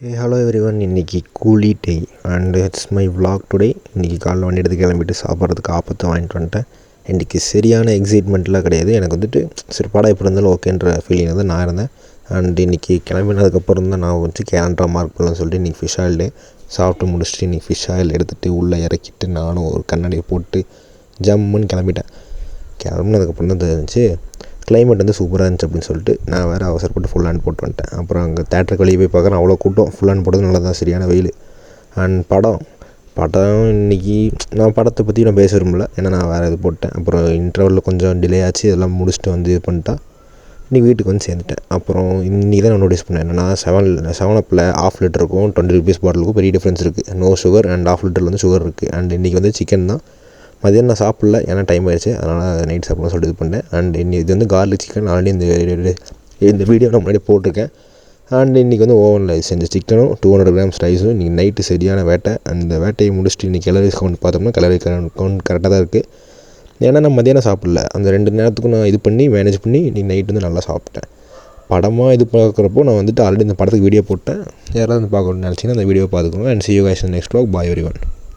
Hello everyone. இன்றைக்கி கூலி day and it's my vlog today. இன்றைக்கி காலைல வண்டி எடுத்து கிளம்பிட்டு சாப்பிட்றதுக்கு ஆப்பத்தை வாங்கிட்டு வந்துட்டேன். இன்றைக்கி சரியான எக்ஸைட்மெண்ட்லாம் கிடையாது. எனக்கு வந்துட்டு சரி படம் எப்படி இருந்தாலும் ஓகேன்ற ஃபீலிங் வந்து நான் இருந்தேன். அண்ட் இன்றைக்கி கிளம்பினதுக்கப்புறம் தான் நான் வந்து கேலண்டரை மார்க் பண்ணலாம்னு சொல்லிட்டு இன்றைக்கி ஃபிஷ் ஆயில் டே சாப்பிட்டு முடிச்சுட்டு இன்றைக்கி ஃபிஷ் ஆயில் எடுத்துகிட்டு உள்ளே இறக்கிட்டு நானும் ஒரு கண்ணாடியை போட்டு ஜம்முன்னு கிளம்பிட்டேன். கிளம்புனதுக்கப்புறம் தான் தெரிஞ்சிச்சு கிளைமேட் வந்து சூப்பராக இருந்துச்சு அப்படின்னு சொல்லிட்டு நான் வேறு அவசரப்பட்டு ஃபுல் ஹேண்ட் போட்டு வந்துட்டேன். அப்புறம் அங்கே தேட்டருக்கு வெளியே போய் பார்க்குறேன், அவ்வளோ கூட்டம். ஃபுல் ஹேண்ட் போட்டது நல்லா தான், சரியான வெயில். அண்ட் படம் இன்றைக்கி நான் படத்தை பற்றி நான் பேச விரும்பல, ஏன்னா நான் வேறு இது போட்டேன். அப்புறம் இன்டர்வலில் கொஞ்சம் டிலே ஆச்சு, இதெல்லாம் முடிச்சுட்டு வந்து இது பண்ணிட்டா இன்றைக்கி வீட்டுக்கு வந்து சேர்ந்துட்டேன். அப்புறம் இன்றைக்கி தான் நான் நோட்டீஸ் பண்ணேன், என்னென்னா 7 ஆஃப் லிட்டருக்கும் 20 ருபீஸ் பாட்டிலுக்கும் பெரிய டிஃப்ரென்ஸ் இருக்குது. நோ சுகர் அண்ட் ஆஃப் லிட்டரில் வந்து சுகர் இருக்குது. அண்ட் இன்றைக்கி வந்து சிக்கன் தான். மதியம் நான் சாப்பிடல, ஏன்னா டைம் ஆயிடுச்சு, அதனால் நைட் சாப்பிடணும்னு சொல்லிட்டு இது பண்ணேன். அண்ட் இது வந்து கார்லிக் சிக்கன். ஆல்ரெடி இந்த வீடியோ நான் முன்னாடி போட்டிருக்கேன். அண்ட் இன்றைக்கி வந்து ஓவனில் செஞ்ச சிக்கனும் 200 கிராம்ஸ் ரைஸும். இன்றைக்கி நைட்டு சரியான வேட்டை. அந்த வேட்டையை முடிச்சுட்டு இன்றைக்கி கலரிஸ் கவுண்ட் பார்த்தோம்னா கவுண்ட் கரெக்டாக தான் இருக்குது. ஏன்னா நான் மதியானம் சாப்பிடல, அந்த 2 நேரத்துக்கும் நான் இது பண்ணி மேனேஜ் பண்ணி இன்றைக்கி நைட்டு வந்து நல்லா சாப்பிட்டேன். படமாக இது பார்க்குறப்போ நான் வந்துட்டு ஆல்ரெடி இந்த படத்துக்கு வீடியோ போட்டேன். யாராவது வந்து பார்க்கணும்னு நினச்சிங்கன்னா அந்த வீடியோ பார்த்துக்கோங்க. And see you guys in the next vlog. Bye everyone.